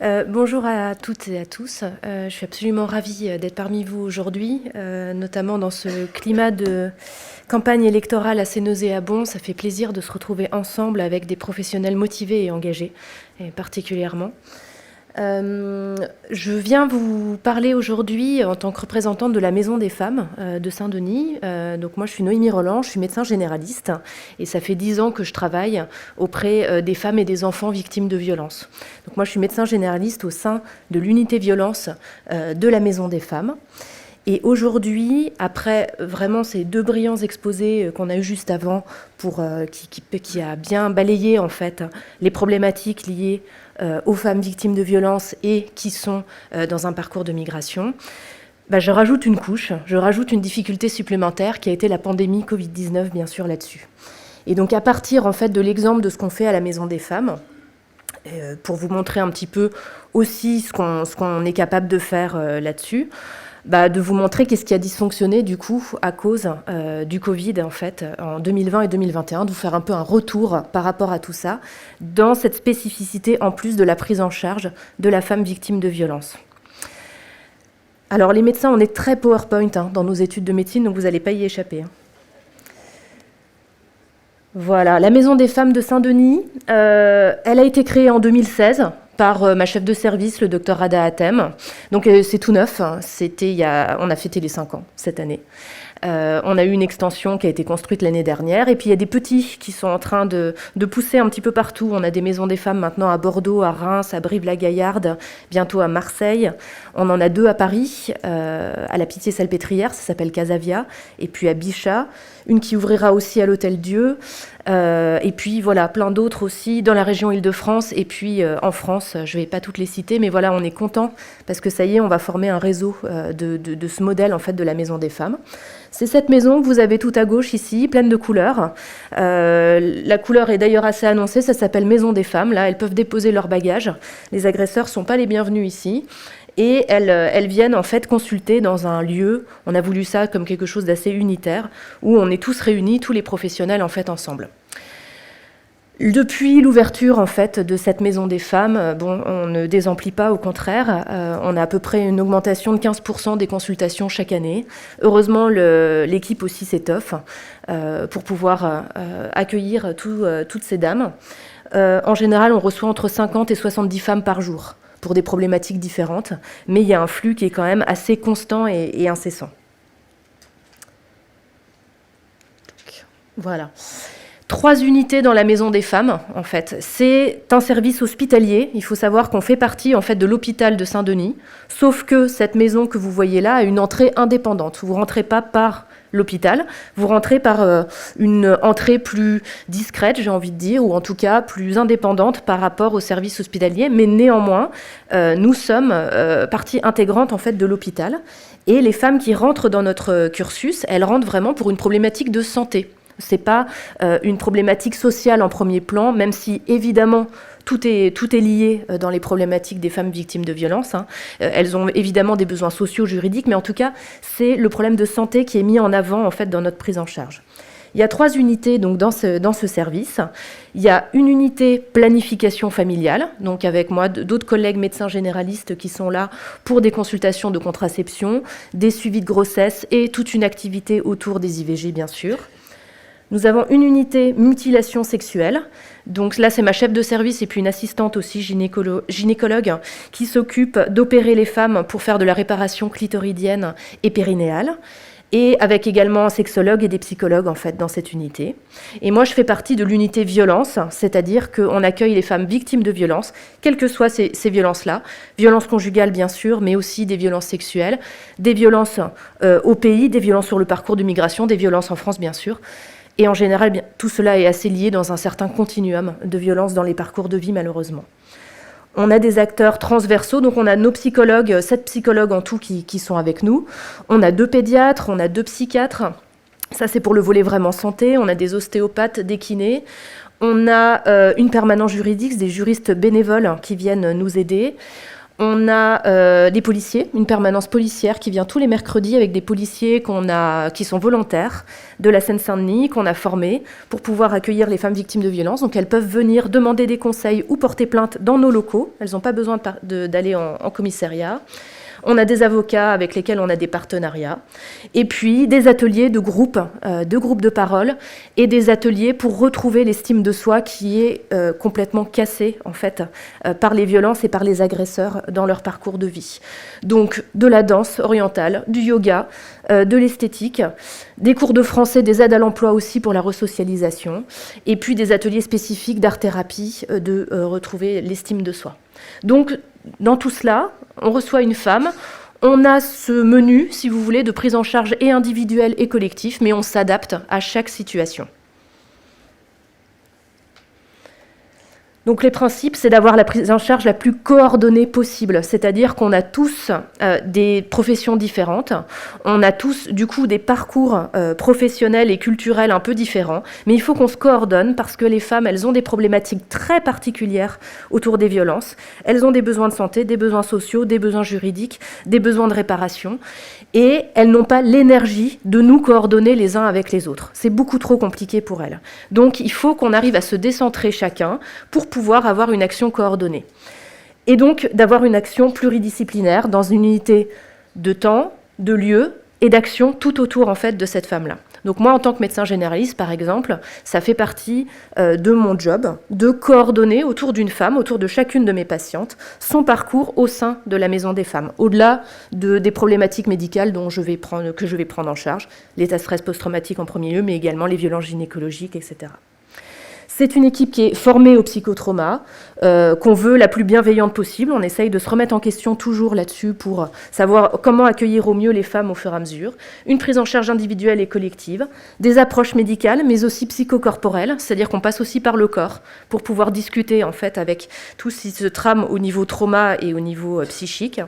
Bonjour à toutes et à tous. Je suis absolument ravie d'être parmi vous aujourd'hui, notamment dans ce climat de campagne électorale assez nauséabond. Ça fait plaisir de se retrouver ensemble avec des professionnels motivés et engagés, et particulièrement. Je viens vous parler aujourd'hui en tant que représentante de la Maison des Femmes de Saint-Denis. Donc moi, je suis Noémie Roland, je suis médecin généraliste et ça fait 10 ans que je travaille auprès des femmes et des enfants victimes de violences. Donc moi, je suis médecin généraliste au sein de l'unité violence de la Maison des Femmes. Et aujourd'hui, après vraiment ces deux brillants exposés qu'on a eu juste avant, qui a bien balayé en fait les problématiques liées aux femmes victimes de violences et qui sont dans un parcours de migration, je rajoute une couche, je rajoute une difficulté supplémentaire qui a été la pandémie Covid-19 bien sûr là-dessus. Et donc à partir en fait de l'exemple de ce qu'on fait à la Maison des Femmes, pour vous montrer un petit peu aussi ce qu'on est capable de faire là-dessus, de vous montrer qu'est-ce qui a dysfonctionné du coup à cause du Covid en fait en 2020 et 2021, de vous faire un peu un retour par rapport à tout ça, dans cette spécificité en plus de la prise en charge de la femme victime de violence. Alors les médecins, on est très PowerPoint dans nos études de médecine, donc vous n'allez pas y échapper. Voilà, la Maison des Femmes de Saint-Denis, elle a été créée en 2016 par ma chef de service, le docteur Rada Hatem. Donc c'est tout neuf, on a fêté les 5 ans cette année. On a eu une extension qui a été construite l'année dernière. Et puis il y a des petits qui sont en train de pousser un petit peu partout. On a des maisons des femmes maintenant à Bordeaux, à Reims, à Brive-la-Gaillarde, bientôt à Marseille. On en a 2 à Paris, à la Pitié-Salpêtrière, ça s'appelle Casavia. Et puis à Bichat, une qui ouvrira aussi à l'Hôtel Dieu. Et puis voilà, plein d'autres aussi dans la région Île-de-France et puis en France, je ne vais pas toutes les citer, mais voilà, on est content parce que ça y est, on va former un réseau de ce modèle en fait de la Maison des Femmes. C'est cette maison que vous avez tout à gauche ici, pleine de couleurs. La couleur est d'ailleurs assez annoncée, ça s'appelle Maison des Femmes. Là, elles peuvent déposer leurs bagages. Les agresseurs ne sont pas les bienvenus ici. Et elles viennent en fait consulter dans un lieu, on a voulu ça comme quelque chose d'assez unitaire, où on est tous réunis, tous les professionnels en fait ensemble. Depuis l'ouverture en fait de cette Maison des Femmes, on ne désemplit pas, au contraire, on a à peu près une augmentation de 15% des consultations chaque année. Heureusement, l'équipe aussi s'étoffe pour pouvoir accueillir toutes ces dames. En général, on reçoit entre 50 et 70 femmes par jour, pour des problématiques différentes, mais il y a un flux qui est quand même assez constant et incessant. Voilà. 3 unités dans la Maison des Femmes, en fait. C'est un service hospitalier. Il faut savoir qu'on fait partie, en fait, de l'hôpital de Saint-Denis, sauf que cette maison que vous voyez là a une entrée indépendante. Vous ne rentrez pas par l'hôpital, vous rentrez par une entrée plus discrète, j'ai envie de dire, ou en tout cas plus indépendante par rapport au service hospitalier, mais néanmoins, nous sommes partie intégrante en fait de l'hôpital, et les femmes qui rentrent dans notre cursus, elles rentrent vraiment pour une problématique de santé. C'est pas une problématique sociale en premier plan, même si évidemment tout est lié dans les problématiques des femmes victimes de violences. Elles ont évidemment des besoins sociaux, juridiques, mais en tout cas, c'est le problème de santé qui est mis en avant en fait dans notre prise en charge. Il y a 3 unités donc, dans ce service. Il y a une unité planification familiale, donc avec moi, d'autres collègues médecins généralistes qui sont là pour des consultations de contraception, des suivis de grossesse et toute une activité autour des IVG, bien sûr. Nous avons une unité mutilation sexuelle. Donc là, c'est ma chef de service et puis une assistante aussi gynécologue qui s'occupe d'opérer les femmes pour faire de la réparation clitoridienne et périnéale. Et avec également un sexologue et des psychologues en fait dans cette unité. Et moi, je fais partie de l'unité violence, c'est-à-dire qu'on accueille les femmes victimes de violences, quelles que soient ces violences-là. Violences conjugales, bien sûr, mais aussi des violences sexuelles, des violences au pays, des violences sur le parcours de migration, des violences en France, bien sûr. Et en général, tout cela est assez lié dans un certain continuum de violence dans les parcours de vie, malheureusement. On a des acteurs transversaux, donc on a nos psychologues, 7 psychologues en tout qui sont avec nous. On a 2 pédiatres, on a 2 psychiatres. Ça, c'est pour le volet vraiment santé. On a des ostéopathes, des kinés. On a une permanence juridique, des juristes bénévoles qui viennent nous aider. On a des policiers, une permanence policière qui vient tous les mercredis avec des policiers qui sont volontaires de la Seine-Saint-Denis, qu'on a formés pour pouvoir accueillir les femmes victimes de violences. Donc elles peuvent venir demander des conseils ou porter plainte dans nos locaux. Elles n'ont pas besoin d'aller en commissariat. On a des avocats avec lesquels on a des partenariats. Et puis des ateliers de groupes de parole et des ateliers pour retrouver l'estime de soi qui est complètement cassée en fait par les violences et par les agresseurs dans leur parcours de vie. Donc de la danse orientale, du yoga, de l'esthétique, des cours de français, des aides à l'emploi aussi pour la resocialisation, et puis des ateliers spécifiques d'art-thérapie de retrouver l'estime de soi. Donc dans tout cela, on reçoit une femme, on a ce menu, si vous voulez, de prise en charge et individuelle et collective, mais on s'adapte à chaque situation. Donc les principes, c'est d'avoir la prise en charge la plus coordonnée possible, c'est-à-dire qu'on a tous des professions différentes, on a tous du coup des parcours professionnels et culturels un peu différents, mais il faut qu'on se coordonne parce que les femmes, elles ont des problématiques très particulières autour des violences, elles ont des besoins de santé, des besoins sociaux, des besoins juridiques, des besoins de réparation, et elles n'ont pas l'énergie de nous coordonner les uns avec les autres. C'est beaucoup trop compliqué pour elles. Donc il faut qu'on arrive à se décentrer chacun pour pouvoir avoir une action coordonnée. Et donc d'avoir une action pluridisciplinaire dans une unité de temps, de lieu et d'action tout autour en fait de cette femme-là. Donc moi en tant que médecin généraliste par exemple, ça fait partie de mon job de coordonner autour d'une femme, autour de chacune de mes patientes, son parcours au sein de la maison des femmes, au-delà des problématiques médicales que je vais prendre en charge, l'état de stress post-traumatique en premier lieu, mais également les violences gynécologiques, etc. C'est une équipe qui est formée au psychotrauma, qu'on veut la plus bienveillante possible. On essaye de se remettre en question toujours là-dessus pour savoir comment accueillir au mieux les femmes au fur et à mesure. Une prise en charge individuelle et collective, des approches médicales, mais aussi psychocorporelles, c'est-à-dire qu'on passe aussi par le corps pour pouvoir discuter en fait avec tout ce qui se trame au niveau trauma et au niveau psychique.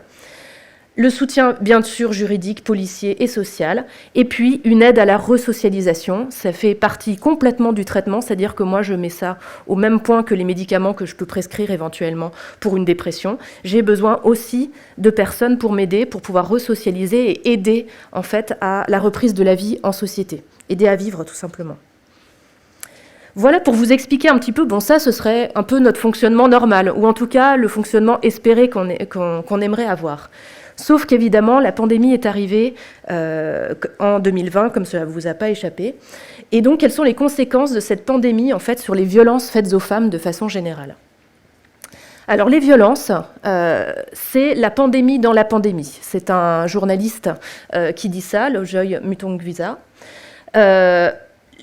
Le soutien, bien sûr, juridique, policier et social, et puis une aide à la resocialisation. Ça fait partie complètement du traitement, c'est-à-dire que moi, je mets ça au même point que les médicaments que je peux prescrire éventuellement pour une dépression. J'ai besoin aussi de personnes pour m'aider, pour pouvoir resocialiser et aider, en fait, à la reprise de la vie en société. Aider à vivre, tout simplement. Voilà pour vous expliquer un petit peu, bon ça ce serait un peu notre fonctionnement normal, ou en tout cas le fonctionnement espéré qu'on aimerait avoir. Sauf qu'évidemment, la pandémie est arrivée en 2020, comme cela ne vous a pas échappé. Et donc, quelles sont les conséquences de cette pandémie, en fait, sur les violences faites aux femmes de façon générale ? Alors, les violences, c'est la pandémie dans la pandémie. C'est un journaliste qui dit ça, Lojoy Mutongvisa.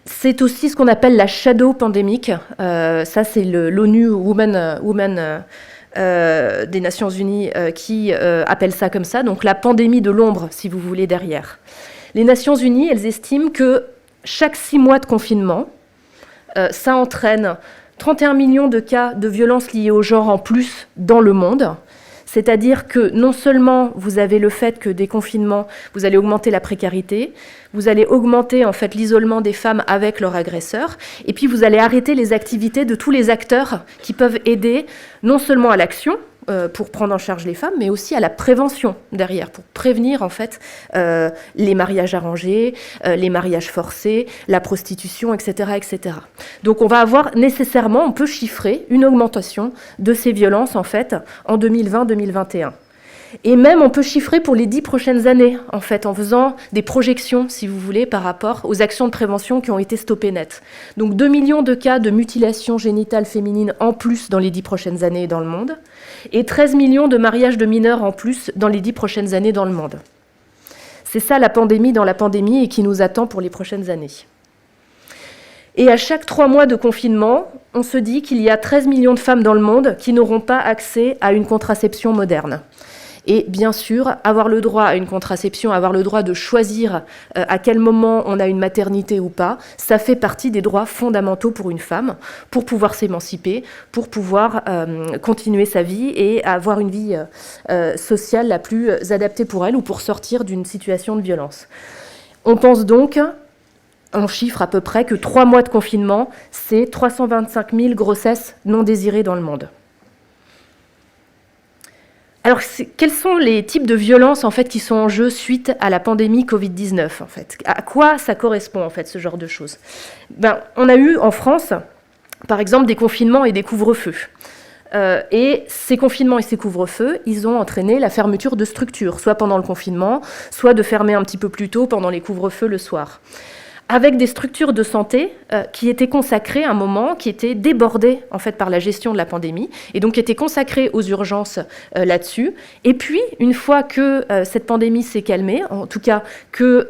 C'est aussi ce qu'on appelle la shadow pandémique. Ça, c'est l'ONU Women des Nations Unies qui appelle ça comme ça, donc la pandémie de l'ombre, si vous voulez, derrière. Les Nations Unies, elles estiment que chaque 6 mois de confinement, ça entraîne 31 millions de cas de violences liées au genre en plus dans le monde. C'est-à-dire que non seulement vous avez le fait que des confinements, vous allez augmenter la précarité, vous allez augmenter en fait l'isolement des femmes avec leurs agresseurs, et puis vous allez arrêter les activités de tous les acteurs qui peuvent aider non seulement à l'action, pour prendre en charge les femmes, mais aussi à la prévention derrière, pour prévenir en fait les mariages arrangés, les mariages forcés, la prostitution, etc., etc. Donc on va avoir nécessairement, on peut chiffrer une augmentation de ces violences en fait en 2020-2021. Et même, on peut chiffrer pour les 10 prochaines années, en fait, en faisant des projections, si vous voulez, par rapport aux actions de prévention qui ont été stoppées net. Donc 2 millions de cas de mutilation génitale féminine en plus dans les 10 prochaines années dans le monde, et 13 millions de mariages de mineurs en plus dans les 10 prochaines années dans le monde. C'est ça la pandémie dans la pandémie et qui nous attend pour les prochaines années. Et à chaque 3 mois de confinement, on se dit qu'il y a 13 millions de femmes dans le monde qui n'auront pas accès à une contraception moderne. Et bien sûr, avoir le droit à une contraception, avoir le droit de choisir à quel moment on a une maternité ou pas, ça fait partie des droits fondamentaux pour une femme, pour pouvoir s'émanciper, pour pouvoir continuer sa vie et avoir une vie sociale la plus adaptée pour elle ou pour sortir d'une situation de violence. On pense donc, on chiffre à peu près que 3 mois de confinement, c'est 325 000 grossesses non désirées dans le monde. Alors Alors, quels sont les types de violences en fait qui sont en jeu suite à la pandémie Covid-19 en fait? À quoi ça correspond en fait ce genre de choses? On a eu en France, par exemple, des confinements et des couvre-feux. Et ces confinements et ces couvre-feux, ils ont entraîné la fermeture de structures, soit pendant le confinement, soit de fermer un petit peu plus tôt pendant les couvre-feux le soir. Avec des structures de santé qui étaient consacrées à un moment, qui étaient débordées en fait par la gestion de la pandémie, et donc qui étaient consacrées aux urgences là-dessus. Et puis, une fois que cette pandémie s'est calmée, en tout cas que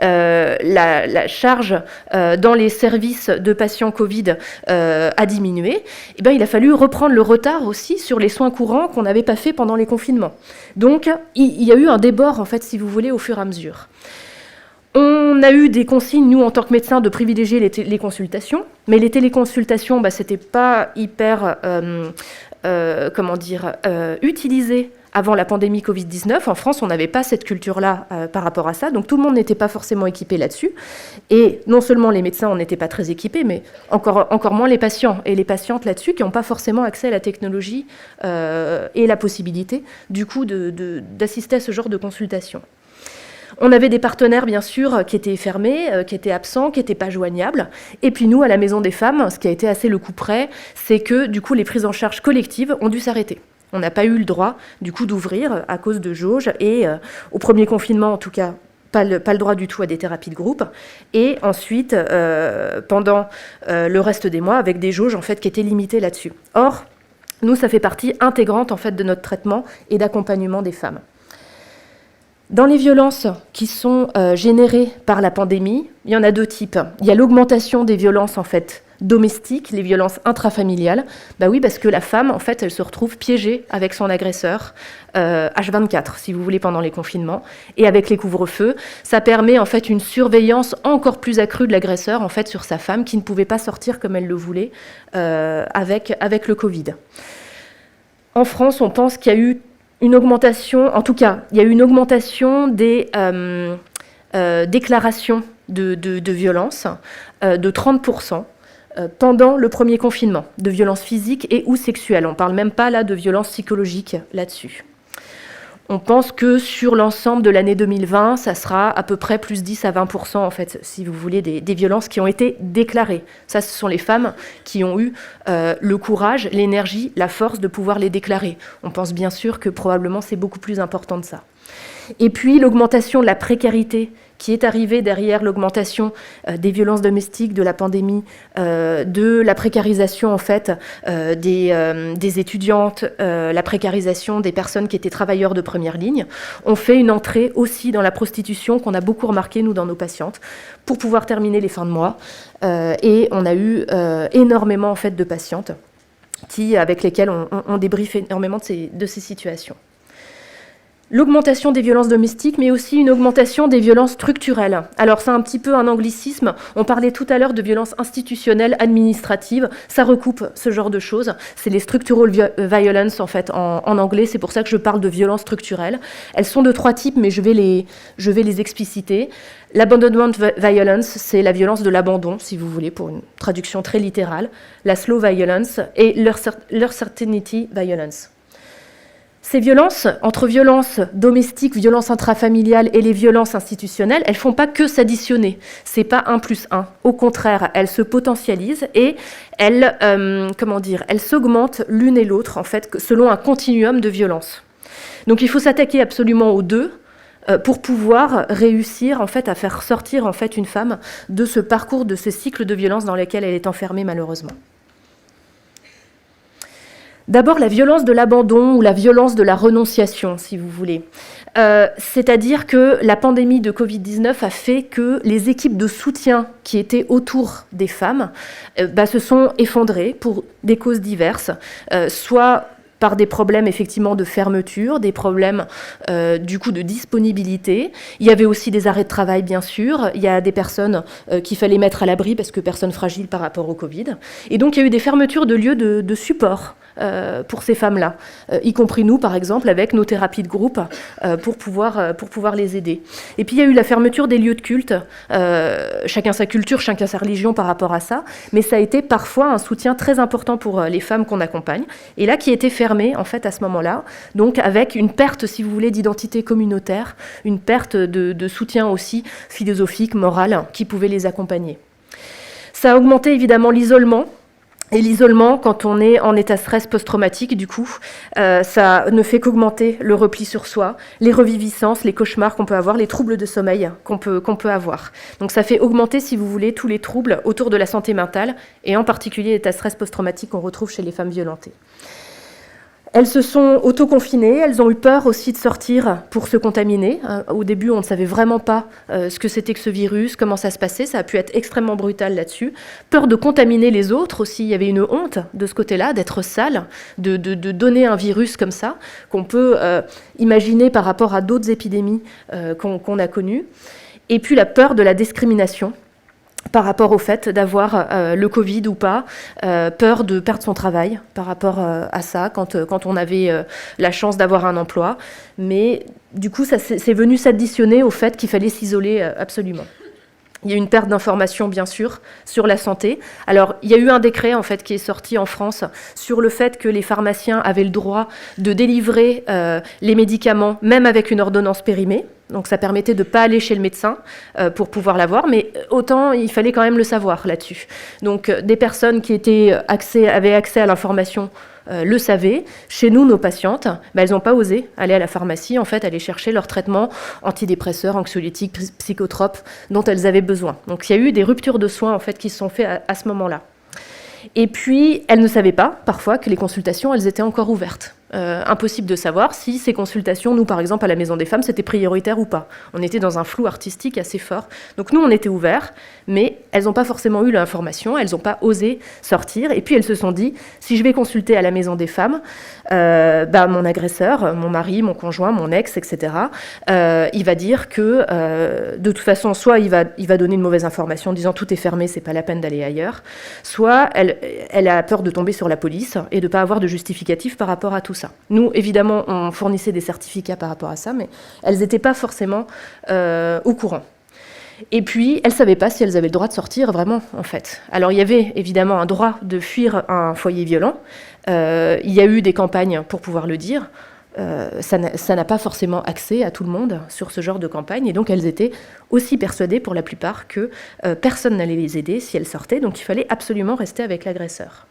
la charge dans les services de patients Covid a diminué, eh bien, il a fallu reprendre le retard aussi sur les soins courants qu'on n'avait pas fait pendant les confinements. Donc, il y a eu un débord, en fait, si vous voulez, au fur et à mesure. On a eu des consignes, nous, en tant que médecins, de privilégier les consultations, mais les téléconsultations, c'était pas hyper, utilisé avant la pandémie Covid-19. En France, on n'avait pas cette culture-là par rapport à ça, donc tout le monde n'était pas forcément équipé là-dessus. Et non seulement les médecins n'étaient pas très équipés, mais encore moins les patients et les patientes là-dessus, qui n'ont pas forcément accès à la technologie et la possibilité, du coup, d'assister à ce genre de consultation. On avait des partenaires, bien sûr, qui étaient fermés, qui étaient absents, qui n'étaient pas joignables. Et puis nous, à la Maison des Femmes, ce qui a été assez le coup près, c'est que, du coup, les prises en charge collectives ont dû s'arrêter. On n'a pas eu le droit, du coup, d'ouvrir à cause de jauges. Et au premier confinement, en tout cas, pas le droit du tout à des thérapies de groupe. Et ensuite, pendant le reste des mois, avec des jauges, en fait, qui étaient limitées là-dessus. Or, nous, ça fait partie intégrante, en fait, de notre traitement et d'accompagnement des femmes. Dans les violences qui sont générées par la pandémie, il y en a deux types. Il y a l'augmentation des violences en fait domestiques, les violences intrafamiliales. Oui, parce que la femme, en fait, elle se retrouve piégée avec son agresseur H24, si vous voulez, pendant les confinements. Et avec les couvre-feux, ça permet en fait une surveillance encore plus accrue de l'agresseur en fait sur sa femme qui ne pouvait pas sortir comme elle le voulait avec le Covid. En France, on pense qu'il y a eu une augmentation, en tout cas, il y a eu une augmentation des déclarations de violences de 30% pendant le premier confinement, de violences physiques et ou sexuelles. On ne parle même pas là de violences psychologiques là-dessus. On pense que sur l'ensemble de l'année 2020, ça sera à peu près plus 10 à 20%, en fait, si vous voulez, des violences qui ont été déclarées. Ça, ce sont les femmes qui ont eu le courage, l'énergie, la force de pouvoir les déclarer. On pense bien sûr que probablement c'est beaucoup plus important de ça. Et puis l'augmentation de la précarité qui est arrivée derrière l'augmentation des violences domestiques, de la pandémie, de la précarisation en fait des étudiantes, la précarisation des personnes qui étaient travailleurs de première ligne, ont fait une entrée aussi dans la prostitution qu'on a beaucoup remarqué nous dans nos patientes pour pouvoir terminer les fins de mois. Et on a eu énormément en fait de patientes avec lesquelles on débriefe énormément de ces situations. L'augmentation des violences domestiques, mais aussi une augmentation des violences structurelles. Alors c'est un petit peu un anglicisme, on parlait tout à l'heure de violences institutionnelles, administratives, ça recoupe ce genre de choses. C'est les structural violence en fait en anglais, c'est pour ça que je parle de violences structurelles. Elles sont de 3 types, mais je vais les expliciter. L'abandonment violence, c'est la violence de l'abandon, si vous voulez, pour une traduction très littérale. La slow violence et l'uncertainty violence. Ces violences, entre violences domestiques, violences intrafamiliales et les violences institutionnelles, elles ne font pas que s'additionner. Ce n'est pas 1 plus 1. Au contraire, elles se potentialisent et elles s'augmentent l'une et l'autre, en fait, selon un continuum de violence. Donc il faut s'attaquer absolument aux deux pour pouvoir réussir en fait, à faire sortir en fait, une femme de ce parcours, de ce cycle de violence dans lequel elle est enfermée malheureusement. D'abord, la violence de l'abandon ou la violence de la renonciation, si vous voulez. C'est-à-dire que la pandémie de Covid-19 a fait que les équipes de soutien qui étaient autour des femmes se sont effondrées pour des causes diverses, soit par des problèmes effectivement de fermeture, des problèmes du coup de disponibilité. Il y avait aussi des arrêts de travail bien sûr, il y a des personnes qu'il fallait mettre à l'abri parce que personnes fragiles par rapport au Covid. Et donc il y a eu des fermetures de lieux de support pour ces femmes-là, y compris nous par exemple avec nos thérapies de groupe pour pouvoir les aider. Et puis il y a eu la fermeture des lieux de culte, chacun sa culture, chacun sa religion par rapport à ça, mais ça a été parfois un soutien très important pour les femmes qu'on accompagne, et là qui était fermé fermé en fait à ce moment-là, donc avec une perte, si vous voulez, d'identité communautaire, une perte de soutien aussi philosophique, moral, qui pouvait les accompagner. Ça a augmenté évidemment l'isolement. Et l'isolement, quand on est en état stress post-traumatique, du coup, ça ne fait qu'augmenter le repli sur soi, les reviviscences, les cauchemars qu'on peut avoir, les troubles de sommeil qu'on peut avoir. Donc ça fait augmenter, si vous voulez, tous les troubles autour de la santé mentale, et en particulier l'état stress post-traumatique qu'on retrouve chez les femmes violentées. Elles se sont auto-confinées, elles ont eu peur aussi de sortir pour se contaminer. Au début, on ne savait vraiment pas ce que c'était que ce virus, comment ça se passait, ça a pu être extrêmement brutal là-dessus. Peur de contaminer les autres aussi, il y avait une honte de ce côté-là, d'être sale, de donner un virus comme ça, qu'on peut imaginer par rapport à d'autres épidémies qu'on a connues. Et puis la peur de la discrimination, par rapport au fait d'avoir le Covid ou pas, peur de perdre son travail par rapport à ça, quand on avait la chance d'avoir un emploi. Mais du coup, ça c'est venu s'additionner au fait qu'il fallait s'isoler absolument. Il y a eu une perte d'informations, bien sûr, sur la santé. Alors, il y a eu un décret, en fait, qui est sorti en France sur le fait que les pharmaciens avaient le droit de délivrer les médicaments, même avec une ordonnance périmée. Donc, ça permettait de ne pas aller chez le médecin pour pouvoir l'avoir, mais autant, il fallait quand même le savoir là-dessus. Donc, des personnes qui avaient accès à l'information le savaient. Chez nous, nos patientes, elles n'ont pas osé aller à la pharmacie, en fait, aller chercher leur traitement antidépresseurs, anxiolytiques, psychotropes dont elles avaient besoin. Donc il y a eu des ruptures de soins en fait, qui se sont faites à ce moment-là. Et puis, elles ne savaient pas, parfois, que les consultations, elles étaient encore ouvertes. Impossible de savoir si ces consultations, nous, par exemple, à la Maison des Femmes, c'était prioritaire ou pas. On était dans un flou artistique assez fort. Donc nous, on était ouverts, mais elles n'ont pas forcément eu l'information, elles n'ont pas osé sortir. Et puis, elles se sont dit, si je vais consulter à la Maison des Femmes, mon agresseur, mon mari, mon conjoint, mon ex, etc., il va dire que, de toute façon, soit il va donner une mauvaise information en disant tout est fermé, c'est pas la peine d'aller ailleurs, soit elle a peur de tomber sur la police et de ne pas avoir de justificatif par rapport à tout ça. Nous, évidemment, on fournissait des certificats par rapport à ça, mais elles n'étaient pas forcément au courant. Et puis, elles ne savaient pas si elles avaient le droit de sortir vraiment, en fait. Alors, il y avait évidemment un droit de fuir un foyer violent. Il y a eu des campagnes pour pouvoir le dire. Ça n'a pas forcément accès à tout le monde sur ce genre de campagne. Et donc, elles étaient aussi persuadées, pour la plupart, que personne n'allait les aider si elles sortaient. Donc, il fallait absolument rester avec l'agresseur.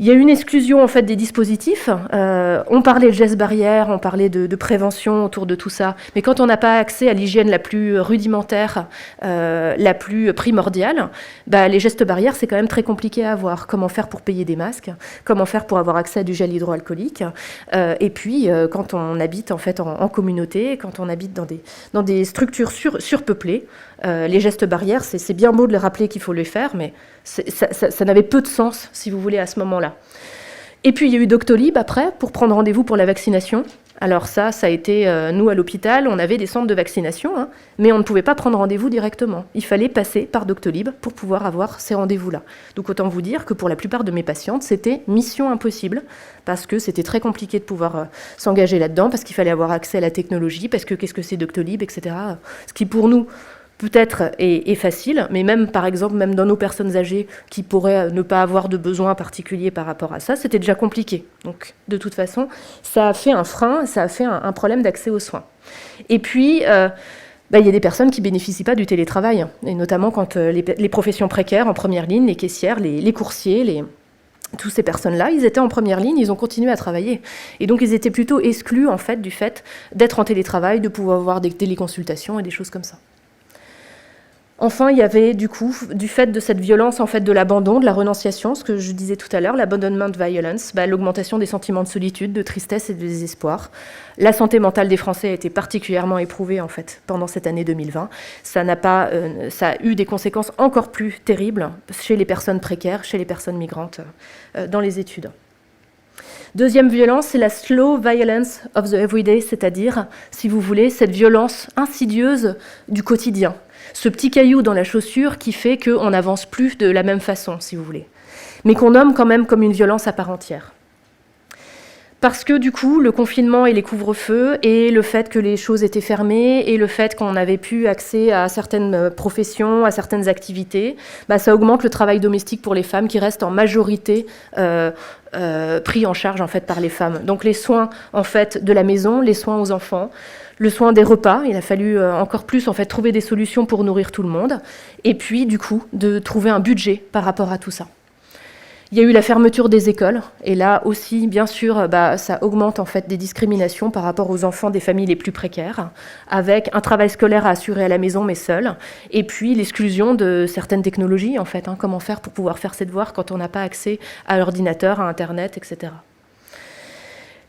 Il y a une exclusion en fait des dispositifs. On parlait de gestes barrières, on parlait de prévention autour de tout ça. Mais quand on n'a pas accès à l'hygiène la plus rudimentaire, la plus primordiale, les gestes barrières, c'est quand même très compliqué à avoir. Comment faire pour payer des masques? Comment faire pour avoir accès à du gel hydroalcoolique? Et puis, quand on habite en fait en communauté, quand on habite dans des structures surpeuplées, les gestes barrières, c'est bien beau de les rappeler qu'il faut les faire, mais ça n'avait peu de sens, si vous voulez, à ce moment-là. Et puis, il y a eu Doctolib, après, pour prendre rendez-vous pour la vaccination. Alors ça a été, nous, à l'hôpital, on avait des centres de vaccination, mais on ne pouvait pas prendre rendez-vous directement. Il fallait passer par Doctolib pour pouvoir avoir ces rendez-vous-là. Donc, autant vous dire que pour la plupart de mes patientes, c'était mission impossible, parce que c'était très compliqué de pouvoir s'engager là-dedans, parce qu'il fallait avoir accès à la technologie, parce que qu'est-ce que c'est Doctolib, etc. Ce qui, pour nous, peut-être est facile, mais même, par exemple, même dans nos personnes âgées qui pourraient ne pas avoir de besoin particulier par rapport à ça, c'était déjà compliqué. Donc, de toute façon, ça a fait un frein, ça a fait un problème d'accès aux soins. Et puis, il y a des personnes qui ne bénéficient pas du télétravail, et notamment quand les professions précaires en première ligne, les caissières, les coursiers, toutes ces personnes-là, ils étaient en première ligne, ils ont continué à travailler. Et donc, ils étaient plutôt exclus, en fait, du fait d'être en télétravail, de pouvoir avoir des téléconsultations et des choses comme ça. Enfin, il y avait du coup, du fait de cette violence, en fait, de l'abandon, de la renonciation, ce que je disais tout à l'heure, l'abandonment violence, l'augmentation des sentiments de solitude, de tristesse et de désespoir. La santé mentale des Français a été particulièrement éprouvée, en fait, pendant cette année 2020. Ça a eu des conséquences encore plus terribles chez les personnes précaires, chez les personnes migrantes, dans les études. Deuxième violence, c'est la slow violence of the everyday, c'est-à-dire, si vous voulez, cette violence insidieuse du quotidien. Ce petit caillou dans la chaussure qui fait qu'on n'avance plus de la même façon, si vous voulez, mais qu'on nomme quand même comme une violence à part entière. Parce que du coup, le confinement et les couvre-feux, et le fait que les choses étaient fermées, et le fait qu'on n'avait plus accès à certaines professions, à certaines activités, ça augmente le travail domestique pour les femmes qui restent en majorité pris en charge en fait par les femmes. Donc les soins en fait de la maison, les soins aux enfants, le soin des repas, il a fallu encore plus en fait trouver des solutions pour nourrir tout le monde, et puis du coup de trouver un budget par rapport à tout ça. Il y a eu la fermeture des écoles, et là aussi, bien sûr, ça augmente en fait des discriminations par rapport aux enfants des familles les plus précaires, avec un travail scolaire à assurer à la maison, mais seul, et puis l'exclusion de certaines technologies, en fait, comment faire pour pouvoir faire ses devoirs quand on n'a pas accès à l'ordinateur, à Internet, etc.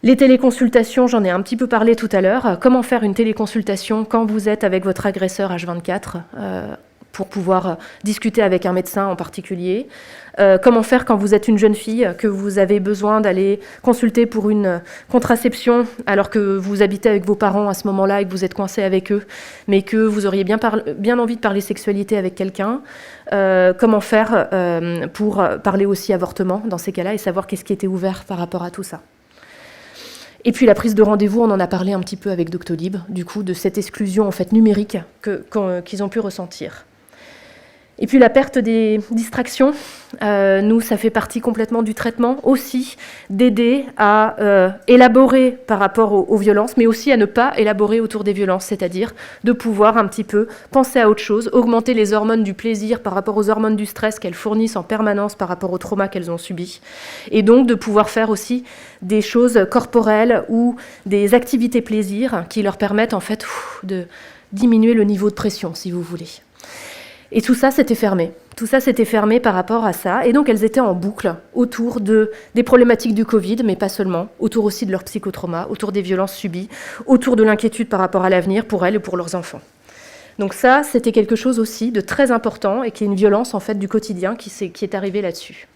Les téléconsultations, j'en ai un petit peu parlé tout à l'heure. Comment faire une téléconsultation quand vous êtes avec votre agresseur H24 pour pouvoir discuter avec un médecin en particulier. Comment faire quand vous êtes une jeune fille, que vous avez besoin d'aller consulter pour une contraception alors que vous habitez avec vos parents à ce moment-là et que vous êtes coincé avec eux, mais que vous auriez bien envie de parler sexualité avec quelqu'un. Comment faire pour parler aussi avortement dans ces cas-là et savoir qu'est-ce qui était ouvert par rapport à tout ça. Et puis la prise de rendez-vous, on en a parlé un petit peu avec Doctolib, du coup, de cette exclusion en fait numérique qu'ils ont pu ressentir. Et puis la perte des distractions, nous, ça fait partie complètement du traitement aussi, d'aider à élaborer par rapport aux violences, mais aussi à ne pas élaborer autour des violences, c'est-à-dire de pouvoir un petit peu penser à autre chose, augmenter les hormones du plaisir par rapport aux hormones du stress qu'elles fournissent en permanence par rapport au trauma qu'elles ont subi, et donc de pouvoir faire aussi des choses corporelles ou des activités plaisir qui leur permettent en fait de diminuer le niveau de pression, si vous voulez. Et tout ça, c'était fermé. Tout ça, c'était fermé par rapport à ça. Et donc, elles étaient en boucle autour des problématiques du Covid, mais pas seulement, autour aussi de leur psychotrauma, autour des violences subies, autour de l'inquiétude par rapport à l'avenir pour elles et pour leurs enfants. Donc ça, c'était quelque chose aussi de très important et qui est une violence, en fait, du quotidien qui est arrivée là-dessus.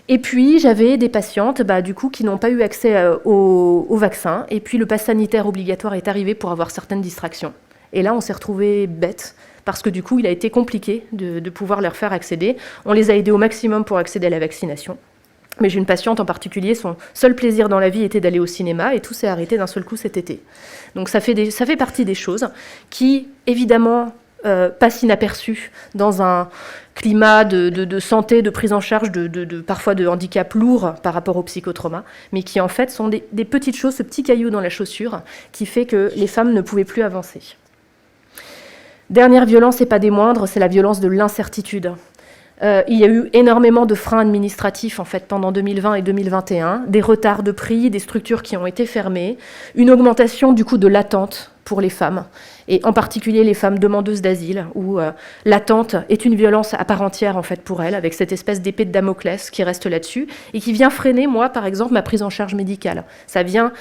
Et puis, j'avais des patientes, du coup, qui n'ont pas eu accès au vaccin. Et puis, le pass sanitaire obligatoire est arrivé pour avoir certaines distractions. Et là, on s'est retrouvés bêtes, parce que du coup, il a été compliqué de pouvoir leur faire accéder. On les a aidés au maximum pour accéder à la vaccination. Mais j'ai une patiente en particulier, son seul plaisir dans la vie était d'aller au cinéma, et tout s'est arrêté d'un seul coup cet été. Donc ça fait partie des choses qui, évidemment, passent inaperçues dans un climat de santé, de prise en charge, parfois de handicap lourd par rapport au psychotrauma, mais qui en fait sont des petites choses, ce petit caillou dans la chaussure, qui fait que les femmes ne pouvaient plus avancer. Dernière violence, et pas des moindres, c'est la violence de l'incertitude. Il y a eu énormément de freins administratifs en fait, pendant 2020 et 2021, des retards de prix, des structures qui ont été fermées, une augmentation du coût de l'attente pour les femmes, et en particulier les femmes demandeuses d'asile, où l'attente est une violence à part entière en fait, pour elles, avec cette espèce d'épée de Damoclès qui reste là-dessus, et qui vient freiner, moi, par exemple, ma prise en charge médicale. Ça vient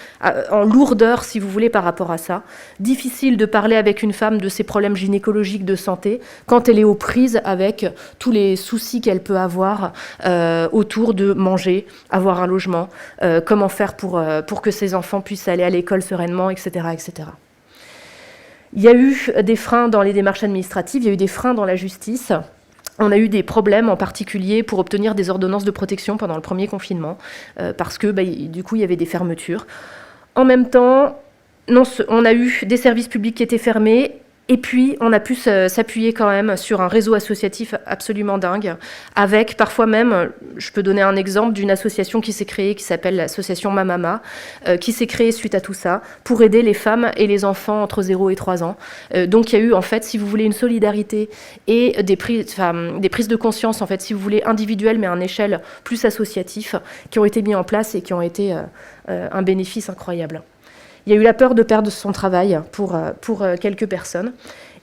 en lourdeur, si vous voulez, par rapport à ça. Difficile de parler avec une femme de ses problèmes gynécologiques de santé, quand elle est aux prises avec tous les soucis qu'elle peut avoir autour de manger, avoir un logement, comment faire pour que ses enfants puissent aller à l'école sereinement, etc., etc. Il y a eu des freins dans les démarches administratives, il y a eu des freins dans la justice. On a eu des problèmes en particulier pour obtenir des ordonnances de protection pendant le premier confinement, parce que du coup, il y avait des fermetures. En même temps, on a eu des services publics qui étaient fermés, et puis on a pu s'appuyer quand même sur un réseau associatif absolument dingue, avec parfois même, je peux donner un exemple d'une association qui s'est créée, qui s'appelle l'association Mamama, qui s'est créée suite à tout ça, pour aider les femmes et les enfants entre 0 et 3 ans. Donc il y a eu en fait, si vous voulez, une solidarité et des prises de conscience, en fait, si vous voulez, individuelles, mais à une échelle plus associative, qui ont été mis en place et qui ont été un bénéfice incroyable. Il y a eu la peur de perdre son travail pour quelques personnes.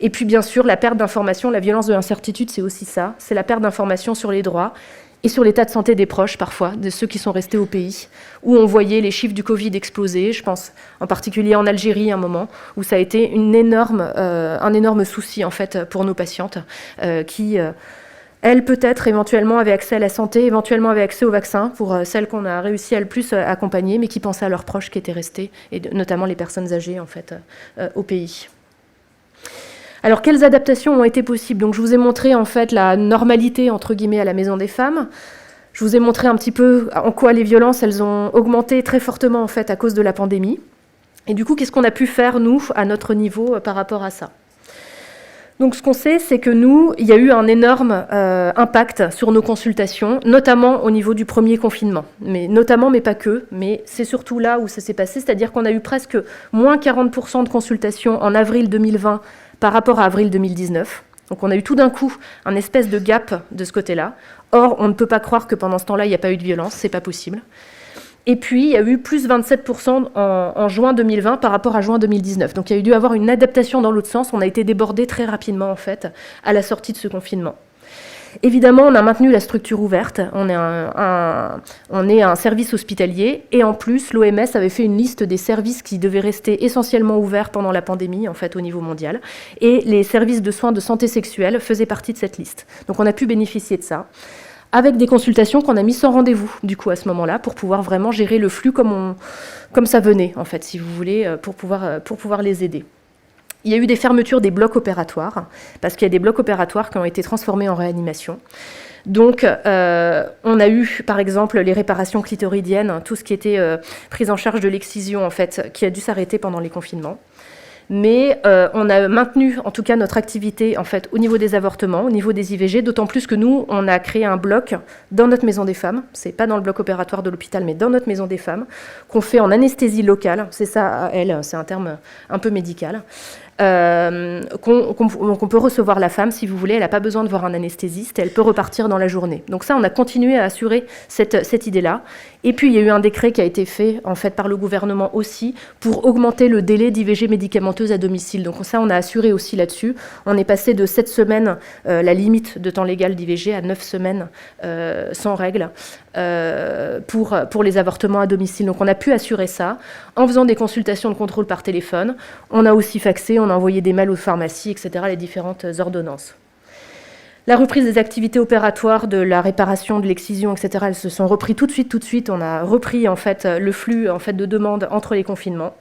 Et puis, bien sûr, la perte d'informations, la violence de l'incertitude, c'est aussi ça. C'est la perte d'informations sur les droits et sur l'état de santé des proches, parfois, de ceux qui sont restés au pays, où on voyait les chiffres du Covid exploser. Je pense en particulier en Algérie, à un moment, où ça a été un énorme souci, en fait, pour nos patientes qui... elles, peut-être, éventuellement, avaient accès à la santé, éventuellement avaient accès au vaccin, pour celles qu'on a réussi à le plus accompagner, mais qui pensaient à leurs proches qui étaient restés, et notamment les personnes âgées, en fait, au pays. Alors, quelles adaptations ont été possibles ? Donc, je vous ai montré, en fait, la normalité, entre guillemets, à la Maison des Femmes. Je vous ai montré un petit peu en quoi les violences, elles ont augmenté très fortement en fait à cause de la pandémie. Et du coup, qu'est-ce qu'on a pu faire, nous, à notre niveau, par rapport à ça ? Donc ce qu'on sait, c'est que nous, il y a eu un énorme impact sur nos consultations, notamment au niveau du premier confinement. Mais pas que, mais c'est surtout là où ça s'est passé, c'est-à-dire qu'on a eu presque moins 40% de consultations en avril 2020 par rapport à avril 2019. Donc on a eu tout d'un coup un espèce de gap de ce côté-là. Or, on ne peut pas croire que pendant ce temps-là, il n'y a pas eu de violence, c'est pas possible. Et puis, il y a eu plus 27% en juin 2020 par rapport à juin 2019. Donc, il y a eu dû avoir une adaptation dans l'autre sens. On a été débordé très rapidement, en fait, à la sortie de ce confinement. Évidemment, on a maintenu la structure ouverte. On est un service hospitalier. Et en plus, l'OMS avait fait une liste des services qui devaient rester essentiellement ouverts pendant la pandémie, en fait, au niveau mondial. Et les services de soins de santé sexuelle faisaient partie de cette liste. Donc, on a pu bénéficier de ça, avec des consultations qu'on a mis sans rendez-vous, du coup, à ce moment-là, pour pouvoir vraiment gérer le flux comme ça venait, en fait, si vous voulez, pour pouvoir les aider. Il y a eu des fermetures des blocs opératoires, parce qu'il y a des blocs opératoires qui ont été transformés en réanimation. Donc, on a eu, par exemple, les réparations clitoridiennes, tout ce qui était prise en charge de l'excision, en fait, qui a dû s'arrêter pendant les confinements. Mais on a maintenu, en tout cas, notre activité en fait, au niveau des avortements, au niveau des IVG, d'autant plus que nous, on a créé un bloc dans notre maison des femmes, c'est pas dans le bloc opératoire de l'hôpital, mais dans notre maison des femmes, qu'on fait en anesthésie locale, c'est ça, c'est un terme un peu médical, qu'on peut recevoir la femme, si vous voulez, elle n'a pas besoin de voir un anesthésiste, elle peut repartir dans la journée. Donc ça, on a continué à assurer cette idée-là. Et puis, il y a eu un décret qui a été fait, en fait, par le gouvernement aussi, pour augmenter le délai d'IVG médicamenteuse à domicile. Donc ça, on a assuré aussi là-dessus. On est passé de 7 semaines, la limite de temps légal d'IVG, à 9 semaines sans règle pour les avortements à domicile. Donc on a pu assurer ça en faisant des consultations de contrôle par téléphone. On a aussi faxé, on a envoyé des mails aux pharmacies, etc., les différentes ordonnances. La reprise des activités opératoires, de la réparation, de l'excision, etc., elles se sont reprises tout de suite. On a repris en fait, le flux en fait, de demandes entre les confinements.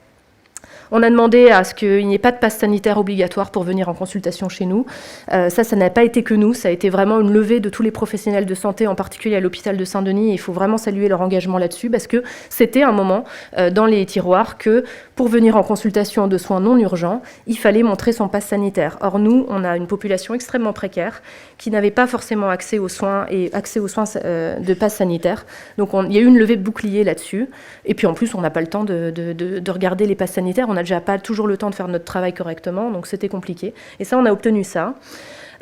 On a demandé à ce qu'il n'y ait pas de passe sanitaire obligatoire pour venir en consultation chez nous. Ça n'a pas été que nous, ça a été vraiment une levée de tous les professionnels de santé, en particulier à l'hôpital de Saint-Denis. Et il faut vraiment saluer leur engagement là-dessus, parce que c'était un moment dans les tiroirs que pour venir en consultation de soins non urgents, il fallait montrer son passe sanitaire. Or nous, on a une population extrêmement précaire qui n'avait pas forcément accès aux soins de passe sanitaire. Donc il y a eu une levée de bouclier là-dessus. Et puis en plus, on n'a pas le temps de regarder les passes sanitaires. On n'a déjà pas toujours le temps de faire notre travail correctement, donc c'était compliqué. Et ça, on a obtenu ça.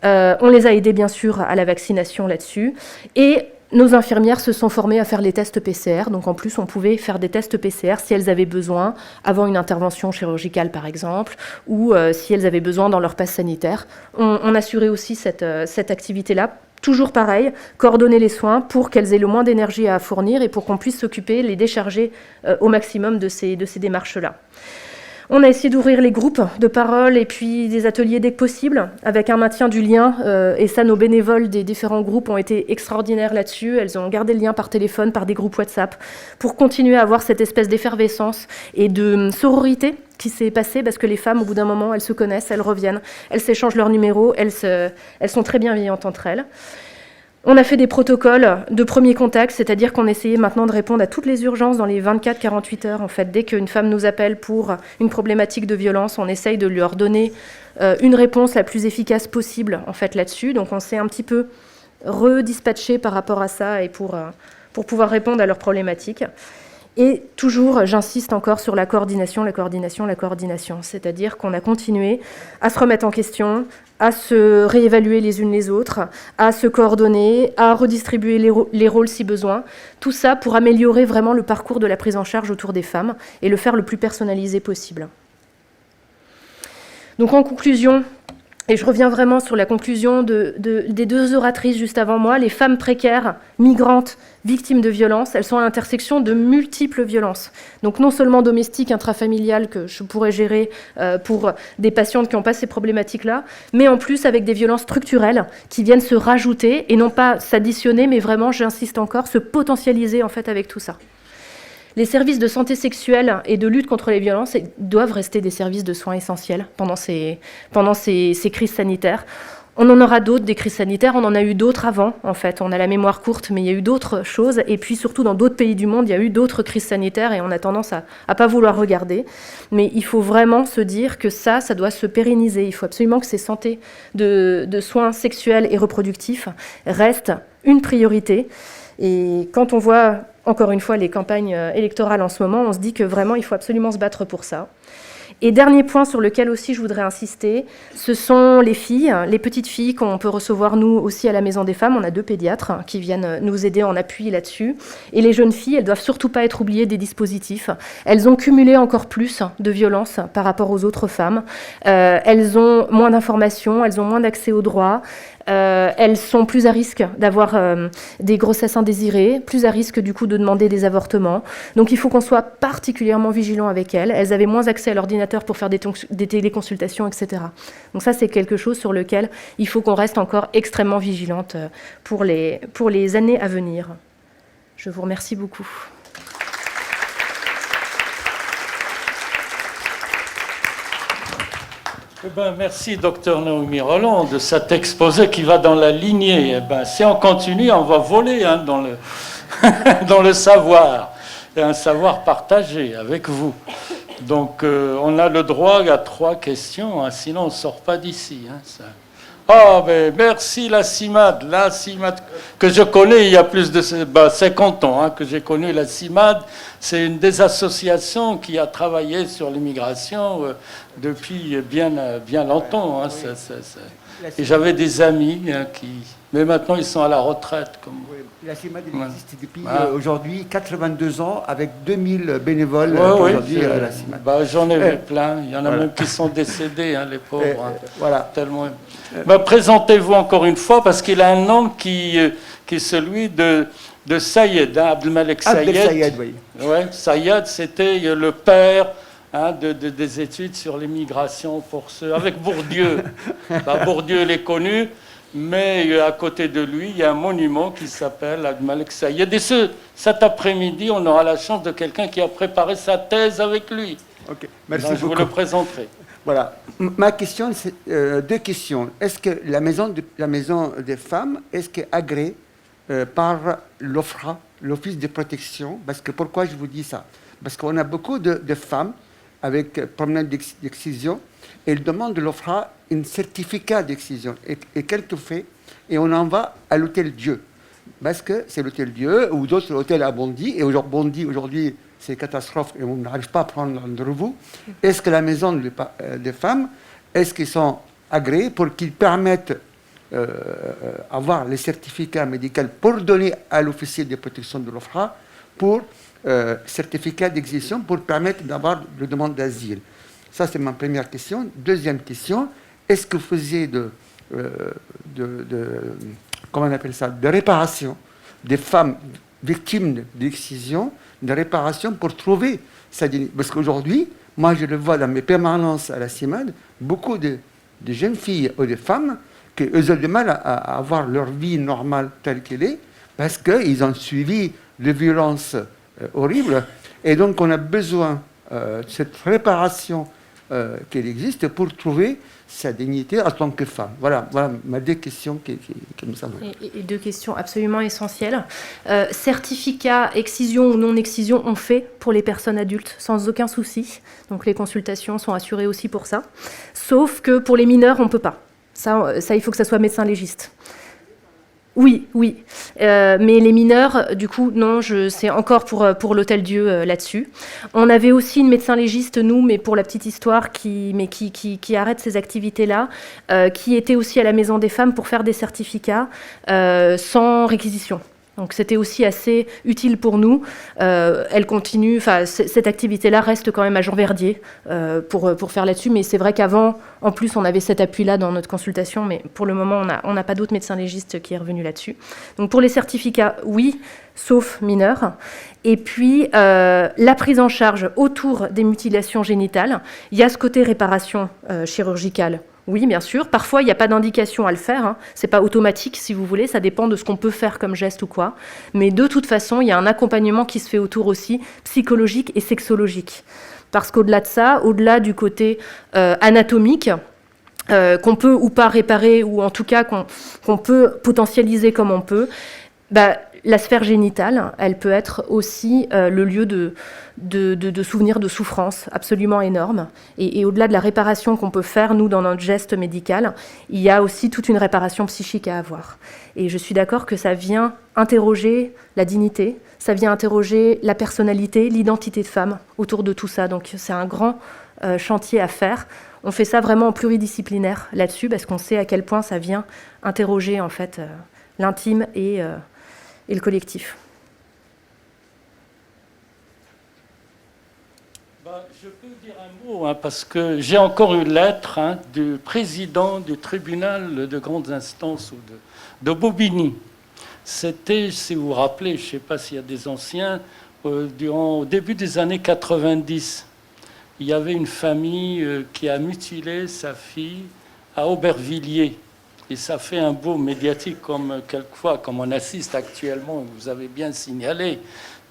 On les a aidés, bien sûr, à la vaccination là-dessus. Et nos infirmières se sont formées à faire les tests PCR. Donc en plus, on pouvait faire des tests PCR si elles avaient besoin, avant une intervention chirurgicale, par exemple, ou si elles avaient besoin dans leur passe sanitaire. On assurait aussi cette activité-là. Toujours pareil, coordonner les soins pour qu'elles aient le moins d'énergie à fournir et pour qu'on puisse s'occuper, les décharger au maximum de ces démarches-là. On a essayé d'ouvrir les groupes de parole et puis des ateliers dès que possible, avec un maintien du lien. Et ça, nos bénévoles des différents groupes ont été extraordinaires là-dessus. Elles ont gardé le lien par téléphone, par des groupes WhatsApp, pour continuer à avoir cette espèce d'effervescence et de sororité qui s'est passée, parce que les femmes, au bout d'un moment, elles se connaissent, elles reviennent, elles s'échangent leurs numéros, elles sont très bienveillantes entre elles. On a fait des protocoles de premier contact, c'est-à-dire qu'on essayait maintenant de répondre à toutes les urgences dans les 24-48 heures. En fait, dès qu'une femme nous appelle pour une problématique de violence, on essaye de leur donner une réponse la plus efficace possible en fait, là-dessus. Donc on s'est un petit peu redispatché par rapport à ça et pour pouvoir répondre à leurs problématiques. Et toujours, j'insiste encore sur la coordination. C'est-à-dire qu'on a continué à se remettre en question, à se réévaluer les unes les autres, à se coordonner, à redistribuer les rôles si besoin. Tout ça pour améliorer vraiment le parcours de la prise en charge autour des femmes et le faire le plus personnalisé possible. Donc en conclusion, et je reviens vraiment sur la conclusion des deux oratrices juste avant moi, les femmes précaires, migrantes, victimes de violences, elles sont à l'intersection de multiples violences. Donc non seulement domestiques, intrafamiliales, que je pourrais gérer pour des patientes qui n'ont pas ces problématiques-là, mais en plus avec des violences structurelles qui viennent se rajouter, et non pas s'additionner, mais vraiment, j'insiste encore, se potentialiser en fait avec tout ça. Les services de santé sexuelle et de lutte contre les violences doivent rester des services de soins essentiels pendant ces crises sanitaires. On en aura d'autres, des crises sanitaires, on en a eu d'autres avant, en fait. On a la mémoire courte, mais il y a eu d'autres choses. Et puis surtout, dans d'autres pays du monde, il y a eu d'autres crises sanitaires et on a tendance à ne pas vouloir regarder. Mais il faut vraiment se dire que ça doit se pérenniser. Il faut absolument que ces santé de soins sexuels et reproductifs restent une priorité. Et quand on voit, encore une fois, les campagnes électorales en ce moment, on se dit que vraiment, il faut absolument se battre pour ça. Et dernier point sur lequel aussi je voudrais insister, ce sont les filles, les petites filles qu'on peut recevoir nous aussi à la Maison des Femmes. On a 2 pédiatres qui viennent nous aider en appui là-dessus. Et les jeunes filles, elles doivent surtout pas être oubliées des dispositifs. Elles ont cumulé encore plus de violences par rapport aux autres femmes. Elles ont moins d'informations, elles ont moins d'accès aux droits. Elles sont plus à risque d'avoir des grossesses indésirées, plus à risque du coup de demander des avortements. Donc il faut qu'on soit particulièrement vigilant avec elles. Elles avaient moins accès à l'ordinateur pour faire des téléconsultations, etc. Donc ça, c'est quelque chose sur lequel il faut qu'on reste encore extrêmement vigilante pour les années à venir. Je vous remercie beaucoup. Eh ben, merci, Dr Naomi Roland, de cet exposé qui va dans la lignée. Eh ben, si on continue, on va voler dans le savoir, et un savoir partagé avec vous. Donc, on a le droit à 3 questions, sinon on ne sort pas d'ici. Ben, merci la CIMAD que je connais il y a plus de 50 ans que j'ai connu la CIMAD. C'est une des associations qui a travaillé sur l'immigration depuis bien longtemps. Et j'avais des amis mais maintenant ils sont à la retraite. La CIMAD existe depuis aujourd'hui 82 ans avec 2000 bénévoles aujourd'hui à la CIMAD. J'en ai vu plein. Il y en a même qui sont décédés, les pauvres. Voilà. Tellement. Présentez-vous encore une fois parce qu'il a un nom qui est celui de Sayed, Abdelmalek Sayed. Sayed, oui. Ouais, Sayed, c'était le père des études sur l'immigration pour ceux avec Bourdieu. Bourdieu, il est connu, mais à côté de lui, il y a un monument qui s'appelle Abdelmalek Sayed. Et cet après-midi, on aura la chance de quelqu'un qui a préparé sa thèse avec lui. Ok, merci beaucoup. Je vous le présenterai. Voilà. Ma question, c'est 2 questions. Est-ce que la maison des femmes, est-ce qu'elle est agréée par l'OFPRA, l'Office de protection? Parce que pourquoi je vous dis ça? Parce qu'on a beaucoup de femmes avec problème d'excision et elles demandent de l'OFPRA un certificat d'excision. Et qu'elle te fait? Et on en va à l'hôtel Dieu. Parce que c'est l'hôtel Dieu ou d'autres hôtels à Bondy. Et Bondy, aujourd'hui, c'est une catastrophe et on n'arrive pas à prendre rendez-vous. Est-ce que la maison des femmes, est-ce qu'ils sont agréés pour qu'ils permettent avoir les certificats médicaux pour donner à l'officier de protection de l'OFPRA pour certificat d'excision pour permettre d'avoir la demande d'asile? Ça, c'est ma première question. Deuxième question, est-ce que vous faisiez comment on appelle ça, de réparation des femmes victimes d'excision, de réparation pour trouver sa dignité? Parce qu'aujourd'hui, moi je le vois dans mes permanences à la CIMAD, beaucoup de jeunes filles ou de femmes qui ont du mal à avoir leur vie normale telle qu'elle est, parce qu'ils ont suivi des violences horribles. Et donc on a besoin de cette réparation qu'elle existe pour trouver sa dignité en tant que femme. Voilà mes 2 questions qui me semblent. Et 2 questions absolument essentielles. Certificat, excision ou non-excision, on fait pour les personnes adultes sans aucun souci. Donc les consultations sont assurées aussi pour ça. Sauf que pour les mineurs, on ne peut pas. Ça, il faut que ça soit médecin légiste. Oui. Mais les mineurs, du coup, non, c'est encore pour l'Hôtel Dieu là-dessus. On avait aussi une médecin légiste, nous, mais pour la petite histoire, qui arrête ces activités-là, qui était aussi à la Maison des Femmes pour faire des certificats sans réquisition. Donc c'était aussi assez utile pour nous. Elle continue, cette activité-là reste quand même à Jean Verdier pour faire là-dessus. Mais c'est vrai qu'avant, en plus, on avait cet appui-là dans notre consultation. Mais pour le moment, on n'a pas d'autre médecin légiste qui est revenu là-dessus. Donc pour les certificats, oui, sauf mineurs. Et puis, la prise en charge autour des mutilations génitales. Il y a ce côté réparation chirurgicale. Oui, bien sûr. Parfois, il n'y a pas d'indication à le faire. Ce n'est pas automatique, si vous voulez. Ça dépend de ce qu'on peut faire comme geste ou quoi. Mais de toute façon, il y a un accompagnement qui se fait autour aussi, psychologique et sexologique. Parce qu'au-delà de ça, au-delà du côté anatomique, qu'on peut ou pas réparer, ou en tout cas qu'on peut potentialiser comme on peut, la sphère génitale, elle peut être aussi le lieu de souvenirs de souffrance absolument énormes. Et au-delà de la réparation qu'on peut faire, nous, dans notre geste médical, il y a aussi toute une réparation psychique à avoir. Et je suis d'accord que ça vient interroger la dignité, ça vient interroger la personnalité, l'identité de femme autour de tout ça. Donc c'est un grand chantier à faire. On fait ça vraiment en pluridisciplinaire là-dessus, parce qu'on sait à quel point ça vient interroger en fait l'intime et le collectif. Je peux dire un mot, parce que j'ai encore une lettre du président du tribunal de grandes instances de Bobigny. C'était, si vous vous rappelez, je ne sais pas s'il y a des anciens, au début des années 90, il y avait une famille qui a mutilé sa fille à Aubervilliers. Et ça fait un beau médiatique, comme quelquefois, comme on assiste actuellement, vous avez bien signalé.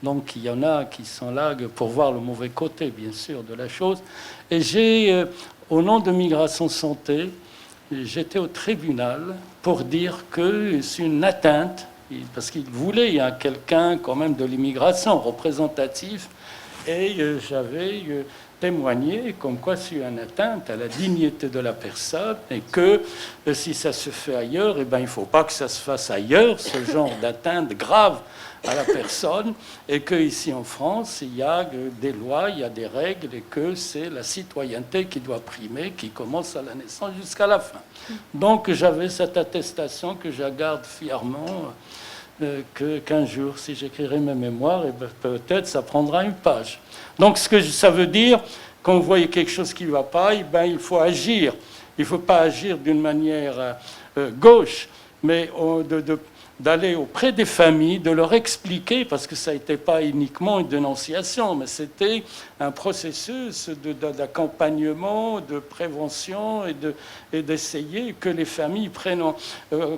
Donc il y en a qui sont là pour voir le mauvais côté, bien sûr, de la chose. Et j'ai, au nom de Migration Santé, j'étais au tribunal pour dire que c'est une atteinte, parce qu'il voulait quelqu'un quand même de l'immigration représentatif, et j'avais témoigner comme quoi c'est une atteinte à la dignité de la personne et que si ça se fait ailleurs, il ne faut pas que ça se fasse ailleurs, ce genre d'atteinte grave à la personne, et qu'ici en France, il y a des lois, il y a des règles, et que c'est la citoyenneté qui doit primer, qui commence à la naissance jusqu'à la fin. Donc j'avais cette attestation que je garde fièrement, qu'un jour, si j'écrirai mes mémoires, peut-être ça prendra une page. Donc ce que ça veut dire, quand vous voyez quelque chose qui ne va pas, il faut agir. Il ne faut pas agir d'une manière gauche, mais d'aller auprès des familles, de leur expliquer, parce que ça n'était pas uniquement une dénonciation, mais c'était un processus d'accompagnement, de prévention et d'essayer que les familles prennent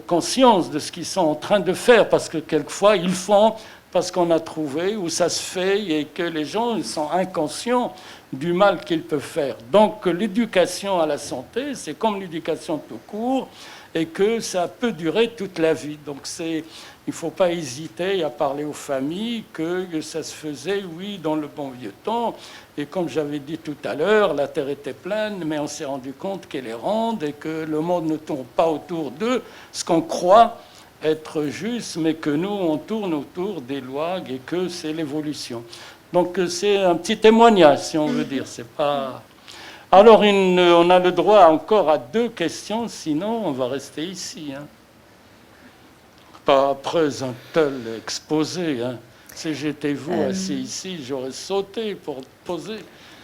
conscience de ce qu'ils sont en train de faire, parce que quelquefois ils font parce qu'on a trouvé où ça se fait et que les gens sont inconscients du mal qu'ils peuvent faire. Donc l'éducation à la santé, c'est comme l'éducation tout court, et que ça peut durer toute la vie. Donc il ne faut pas hésiter à parler aux familles que ça se faisait, oui, dans le bon vieux temps. Et comme j'avais dit tout à l'heure, la Terre était pleine, mais on s'est rendu compte qu'elle est ronde et que le monde ne tourne pas autour d'eux, ce qu'on croit être juste, mais que nous, on tourne autour des lois et que c'est l'évolution. Donc c'est un petit témoignage, si on veut dire. C'est pas... Alors, on a le droit encore à 2 questions, sinon on va rester ici. Pas après un tel exposé. Si j'étais vous assis ici, j'aurais sauté pour poser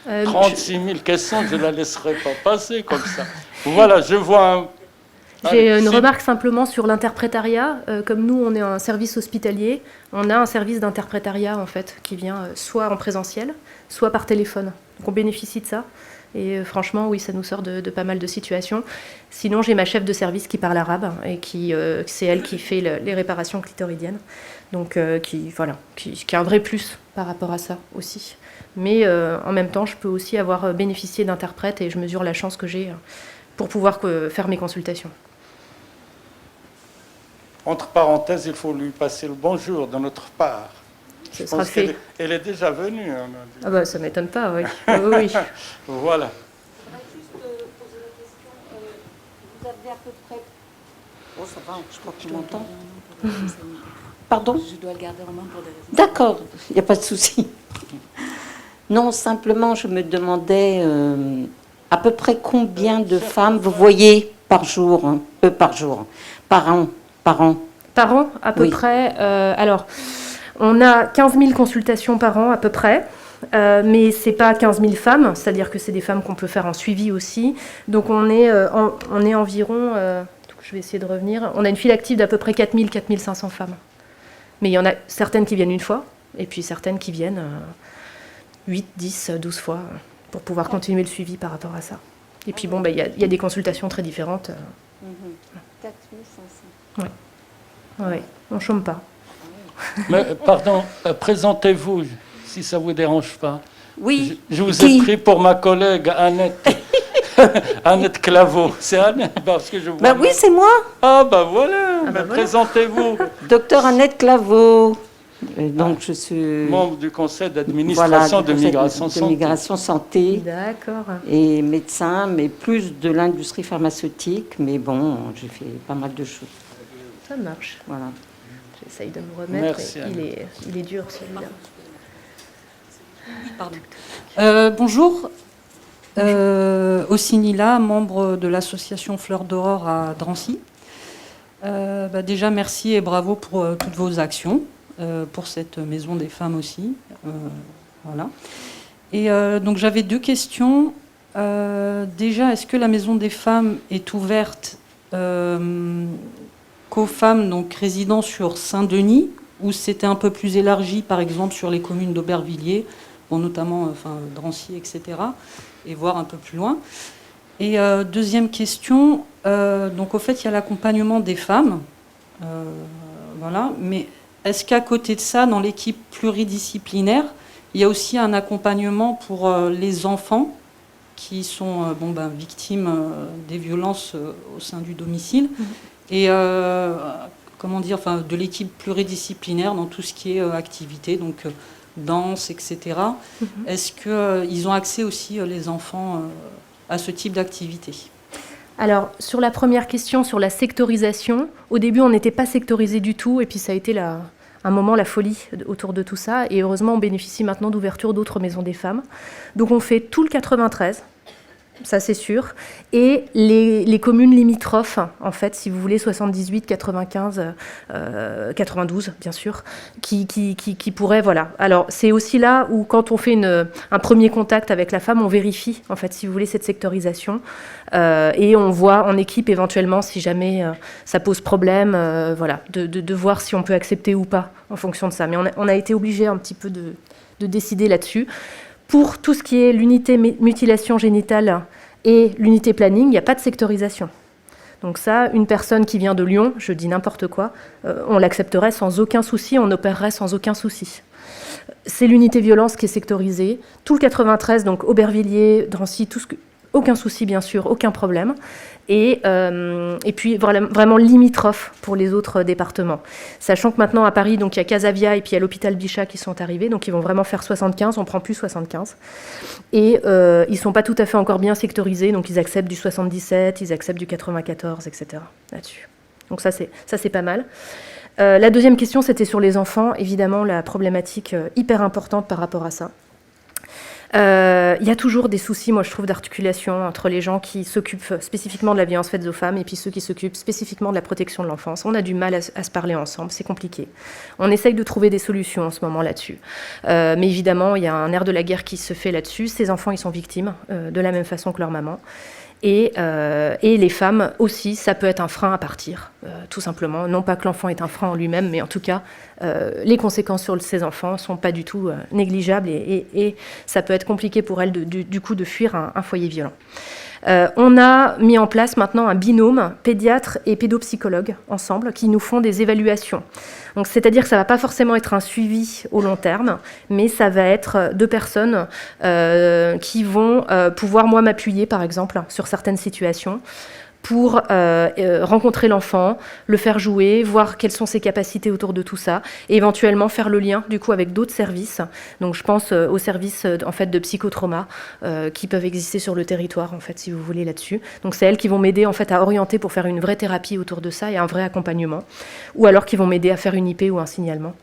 36 000 questions, je ne la laisserais pas passer comme ça. Voilà, je vois J'ai une remarque simplement sur l'interprétariat. Comme nous, on est un service hospitalier, on a un service d'interprétariat en fait, qui vient soit en présentiel, soit par téléphone. Donc on bénéficie de ça. Et franchement, oui, ça nous sort de pas mal de situations. Sinon, j'ai ma chef de service qui parle arabe et c'est elle qui fait les réparations clitoridiennes. Donc, qui a un vrai plus par rapport à ça aussi. Mais en même temps, je peux aussi avoir bénéficié d'interprètes et je mesure la chance que j'ai pour pouvoir faire mes consultations. Entre parenthèses, il faut lui passer le bonjour de notre part. Ce sera fait. Elle est déjà venue. Ah bah, ça ne m'étonne pas, oui. Oui. Voilà. Je voudrais juste poser la question. Vous avez à peu près... Oh, ça va, je crois que tu m'entends. Pardon ? Je dois le garder en main pour des raisons. D'accord, il n'y a pas de souci. Non, simplement, je me demandais à peu près combien de femmes vous voyez par jour, par an. Par an, à peu près. Alors... On a 15 000 consultations par an à peu près, mais ce n'est pas 15 000 femmes, c'est-à-dire que c'est des femmes qu'on peut faire en suivi aussi. Donc on est environ, je vais essayer de revenir, on a une file active d'à peu près 4 000, 4 500 femmes. Mais il y en a certaines qui viennent une fois, et puis certaines qui viennent 8, 10, 12 fois, pour pouvoir continuer le suivi par rapport à ça. Et puis bon, il y a des consultations très différentes. 4 500. Oui, on ne chôme pas. Mais, pardon, présentez-vous, si ça ne vous dérange pas. Oui. Je vous ai pris pour ma collègue Annette. Annette Claveau. C'est Annette, parce que je vois. Ben oui, c'est moi, Ah, bah voilà, Ah, bah mais voilà. présentez-vous. docteur Annette Claveau. Et donc, je suis Membre du conseil voilà, d'administration du de Conseil Migration de Santé. Migration Santé D'accord. et médecin, mais plus de l'industrie pharmaceutique. Mais bon, j'ai fait pas mal de choses. Ça marche. Voilà. J'essaye de me remettre. Merci, et il est dur celui-là. Bonjour, Osinila, membre de l'association Fleurs d'Aurore à Drancy. Déjà, merci et bravo pour toutes vos actions, pour cette maison des femmes aussi. Voilà. Et donc, j'avais 2 questions. Déjà, est-ce que la maison des femmes est ouverte qu'aux femmes donc, résidant sur Saint-Denis, ou c'était un peu plus élargi, par exemple, sur les communes d'Aubervilliers, bon, notamment Drancy, etc., et voir un peu plus loin. Et deuxième question, donc au fait, il y a l'accompagnement des femmes, voilà, mais est-ce qu'à côté de ça, dans l'équipe pluridisciplinaire, il y a aussi un accompagnement pour les enfants qui sont victimes des violences au sein du domicile, et comment dire, de l'équipe pluridisciplinaire dans tout ce qui est activité, donc danse, etc. Est-ce qu'ils ont accès aussi, les enfants, à ce type d'activité? Alors, sur la première question, sur la sectorisation, au début, on n'était pas sectorisé du tout, et puis ça a été un moment la folie autour de tout ça, et heureusement, on bénéficie maintenant d'ouverture d'autres maisons des femmes. Donc, on fait tout le 93, ça c'est sûr, et les communes limitrophes, en fait, si vous voulez, 78, 95, 92, bien sûr, qui pourraient, voilà. Alors, c'est aussi là où, quand on fait un premier contact avec la femme, on vérifie, en fait, si vous voulez, cette sectorisation, et on voit en équipe, éventuellement, si jamais ça pose problème, voilà, de voir si on peut accepter ou pas, en fonction de ça. Mais on a été obligé un petit peu de décider là-dessus. Pour tout ce qui est l'unité mutilation génitale et l'unité planning, il n'y a pas de sectorisation. Donc ça, une personne qui vient de Lyon, je dis n'importe quoi, on l'accepterait sans aucun souci, on opérerait sans aucun souci. C'est l'unité violence qui est sectorisée. Tout le 93, donc Aubervilliers, Drancy, aucun souci bien sûr, aucun problème. Et puis vraiment limitrophe pour les autres départements. Sachant que maintenant à Paris, donc il y a Casavia et puis il y a l'hôpital Bichat qui sont arrivés, donc ils vont vraiment faire 75, on prend plus 75. Et ils ne sont pas tout à fait encore bien sectorisés, donc ils acceptent du 77, ils acceptent du 94, etc. là-dessus. Donc ça c'est pas mal. La deuxième question, c'était sur les enfants, évidemment la problématique hyper importante par rapport à ça. Il y a toujours des soucis, moi je trouve, d'articulation entre les gens qui s'occupent spécifiquement de la violence faite aux femmes et puis ceux qui s'occupent spécifiquement de la protection de l'enfance. On a du mal à se parler ensemble, c'est compliqué. On essaye de trouver des solutions en ce moment là-dessus. Mais évidemment, il y a un air de la guerre qui se fait là-dessus. Ces enfants, ils sont victimes de la même façon que leur maman. Et les femmes aussi, ça peut être un frein à partir, tout simplement. Non pas que l'enfant est un frein en lui-même, mais en tout cas, les conséquences sur ces enfants ne sont pas du tout négligeables et ça peut être compliqué pour elles du coup de fuir un foyer violent. On a mis en place maintenant un binôme pédiatre et pédopsychologue ensemble qui nous font des évaluations. Donc, c'est-à-dire que ça ne va pas forcément être un suivi au long terme, mais ça va être 2 personnes qui vont pouvoir, moi, m'appuyer, par exemple, sur certaines situations pour rencontrer l'enfant, le faire jouer, voir quelles sont ses capacités autour de tout ça, et éventuellement faire le lien du coup avec d'autres services. Donc je pense aux services en fait de psychotrauma qui peuvent exister sur le territoire en fait si vous voulez là-dessus. Donc c'est elles qui vont m'aider en fait à orienter pour faire une vraie thérapie autour de ça et un vrai accompagnement, ou alors qui vont m'aider à faire une IP ou un signalement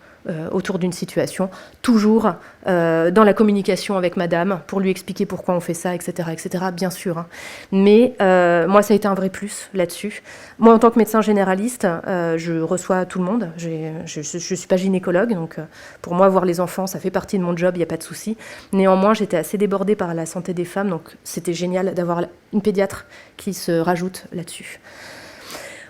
autour d'une situation, toujours dans la communication avec madame, pour lui expliquer pourquoi on fait ça, etc., bien sûr. Hein. Mais moi, ça a été un vrai plus là-dessus. Moi, en tant que médecin généraliste, je reçois tout le monde. Je ne suis pas gynécologue, donc pour moi, voir les enfants, ça fait partie de mon job, il n'y a pas de souci. Néanmoins, j'étais assez débordée par la santé des femmes, donc c'était génial d'avoir une pédiatre qui se rajoute là-dessus.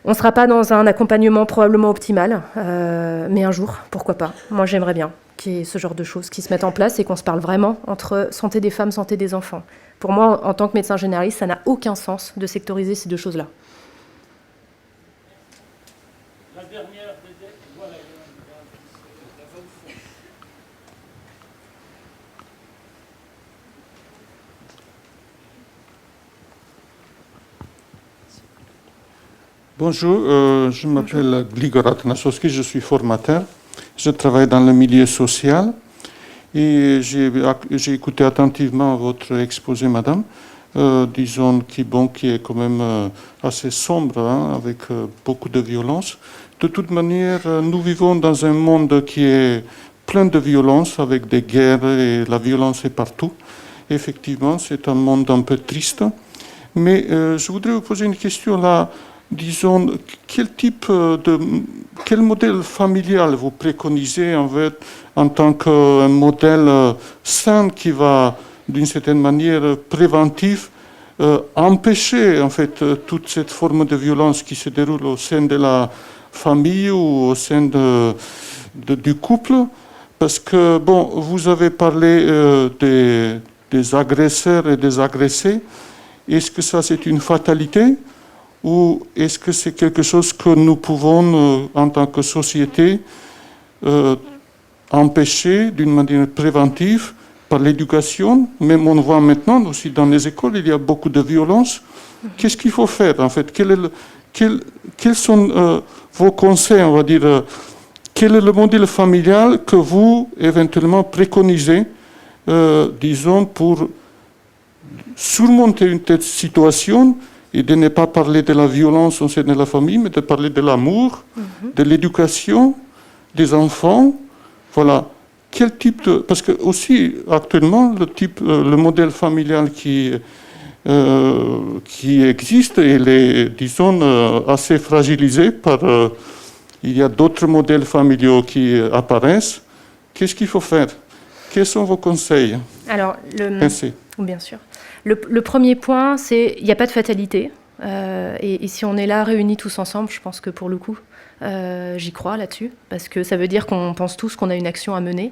On ne sera pas dans un accompagnement probablement optimal, mais un jour, pourquoi pas. Moi, j'aimerais bien qu'il y ait ce genre de choses qui se mettent en place et qu'on se parle vraiment entre santé des femmes, santé des enfants. Pour moi, en tant que médecin généraliste, ça n'a aucun sens de sectoriser ces 2 choses-là. La dernière, voilà. Bonjour, je m'appelle Grigor Atanassovski, je suis formateur. Je travaille dans le milieu social et j'ai écouté attentivement votre exposé, madame. Disons qui est quand même assez sombre, hein, avec beaucoup de violence. De toute manière, nous vivons dans un monde qui est plein de violence, avec des guerres et la violence est partout. Effectivement, c'est un monde un peu triste. Mais je voudrais vous poser une question là. Disons, quel modèle familial vous préconisez en fait, en tant qu'un modèle sain qui va, d'une certaine manière préventive, empêcher en fait toute cette forme de violence qui se déroule au sein de la famille ou au sein du couple? Parce que, bon, vous avez parlé des agresseurs et des agressés. Est-ce que ça, c'est une fatalité? Ou est-ce que c'est quelque chose que nous pouvons, en tant que société, empêcher d'une manière préventive par l'éducation? Même on voit maintenant aussi dans les écoles, il y a beaucoup de violence. Qu'est-ce qu'il faut faire en fait? Quels sont vos conseils, on va dire? Quel est le modèle familial que vous, éventuellement, préconisez, disons, pour surmonter une telle situation et de ne pas parler de la violence au sein de la famille, mais de parler de l'amour, de l'éducation des enfants. Voilà. Quel type de... Parce que aussi, actuellement, le modèle familial qui existe, il est, disons, assez fragilisé par... il y a d'autres modèles familiaux qui apparaissent. Qu'est-ce qu'il faut faire? Quels sont vos conseils? Alors, Merci. Bien sûr. Le premier point, c'est il n'y a pas de fatalité. Et si on est là réunis tous ensemble, je pense que pour le coup, j'y crois là-dessus, parce que ça veut dire qu'on pense tous qu'on a une action à mener.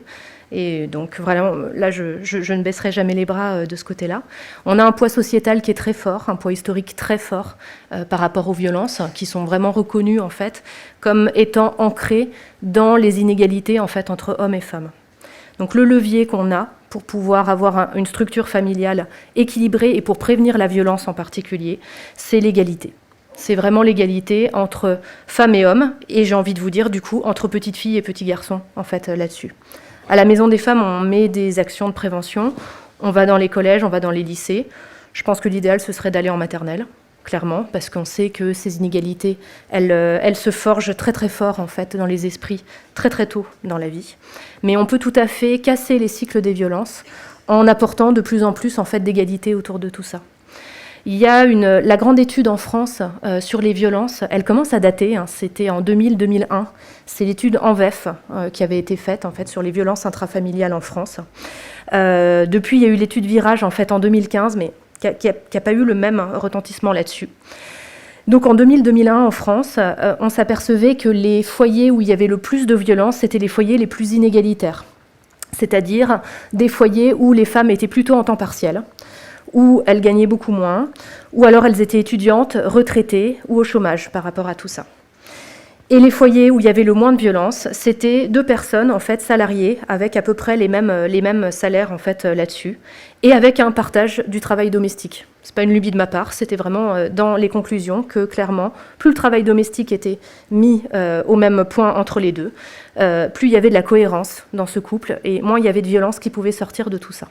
Et donc vraiment, là, je ne baisserai jamais les bras de ce côté-là. On a un poids sociétal qui est très fort, un poids historique très fort par rapport aux violences, qui sont vraiment reconnues en fait comme étant ancrées dans les inégalités en fait entre hommes et femmes. Donc le levier qu'on a pour pouvoir avoir une structure familiale équilibrée et pour prévenir la violence en particulier, c'est l'égalité. C'est vraiment l'égalité entre femmes et hommes, et j'ai envie de vous dire du coup entre petites filles et petits garçons en fait là-dessus. À la Maison des Femmes, on met des actions de prévention, on va dans les collèges, on va dans les lycées. Je pense que l'idéal ce serait d'aller en maternelle, clairement, parce qu'on sait que ces inégalités, elles se forgent très très fort en fait dans les esprits très très tôt dans la vie. Mais on peut tout à fait casser les cycles des violences en apportant de plus en plus en fait d'égalité autour de tout ça. Il y a la grande étude en France sur les violences, elle commence à dater, hein, c'était en 2000-2001. C'est l'étude ANVEF qui avait été faite en fait sur les violences intrafamiliales en France. Depuis, il y a eu l'étude Virage en fait en 2015, mais qui n'a pas eu le même retentissement là-dessus. Donc en 2000-2001 en France, on s'apercevait que les foyers où il y avait le plus de violence, c'était les foyers les plus inégalitaires. C'est-à-dire des foyers où les femmes étaient plutôt en temps partiel, où elles gagnaient beaucoup moins, ou alors elles étaient étudiantes, retraitées ou au chômage par rapport à tout ça. Et les foyers où il y avait le moins de violence, c'était 2 personnes en fait salariées avec à peu près les mêmes salaires en fait là-dessus, et avec un partage du travail domestique. C'est pas une lubie de ma part, c'était vraiment dans les conclusions que clairement, plus le travail domestique était mis au même point entre les deux, plus il y avait de la cohérence dans ce couple et moins il y avait de violence qui pouvait sortir de tout ça.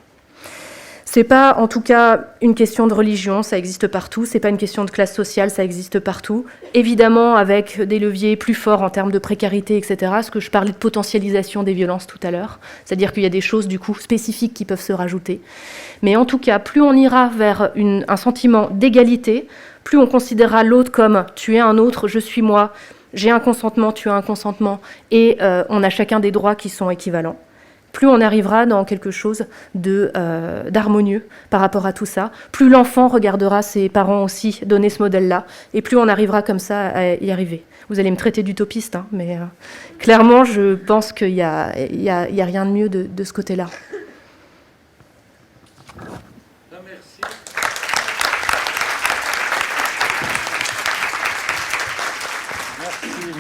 C'est pas, en tout cas, une question de religion, ça existe partout. C'est pas une question de classe sociale, ça existe partout. Évidemment, avec des leviers plus forts en termes de précarité, etc. Parce que je parlais de potentialisation des violences tout à l'heure. C'est-à-dire qu'il y a des choses, du coup, spécifiques qui peuvent se rajouter. Mais en tout cas, plus on ira vers un sentiment d'égalité, plus on considérera l'autre comme « tu es un autre, je suis moi, j'ai un consentement, tu as un consentement » et on a chacun des droits qui sont équivalents. Plus on arrivera dans quelque chose d'harmonieux par rapport à tout ça, plus l'enfant regardera ses parents aussi donner ce modèle-là, et plus on arrivera comme ça à y arriver. Vous allez me traiter d'utopiste, hein, mais clairement, je pense qu'il y a rien de mieux de ce côté-là.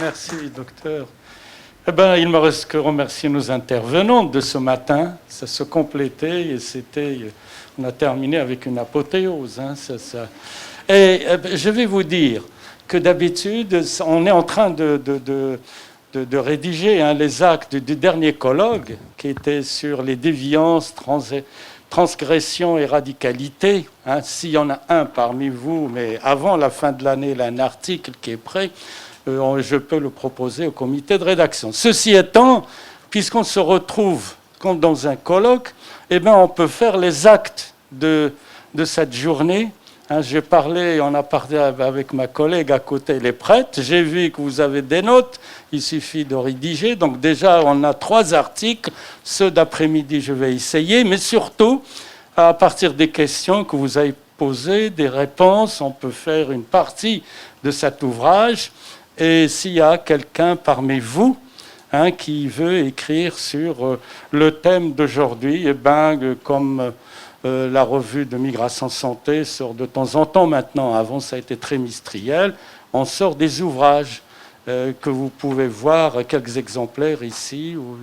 Merci, docteur. Eh ben, il me reste que remercier nos intervenants de ce matin. Ça se complétait et on a terminé avec une apothéose. Hein, Et je vais vous dire que d'habitude, on est en train de rédiger les actes du dernier colloque qui était sur les déviances, transgressions et radicalité. S'il y en a un parmi vous, mais avant la fin de l'année, il y a un article qui est prêt, je peux le proposer au comité de rédaction. Ceci étant, puisqu'on se retrouve comme dans un colloque, eh bien, on peut faire les actes de cette journée. J'ai parlé, on a parlé avec ma collègue à côté, elle est prête. J'ai vu que vous avez des notes, il suffit de rédiger. Donc déjà, on a 3 articles. Ceux d'après-midi, je vais essayer. Mais surtout, à partir des questions que vous avez posées, des réponses, on peut faire une partie de cet ouvrage. Et s'il y a quelqu'un parmi vous qui veut écrire sur le thème d'aujourd'hui, eh ben, comme la revue de Migration Santé sort de temps en temps maintenant, avant ça a été trimestriel, on sort des ouvrages que vous pouvez voir, quelques exemplaires ici ou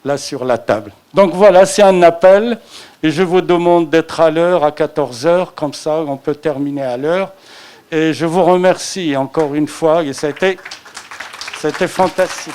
là sur la table. Donc voilà, c'est un appel et je vous demande d'être à l'heure à 14h, comme ça on peut terminer à l'heure. Et je vous remercie encore une fois et c'était fantastique.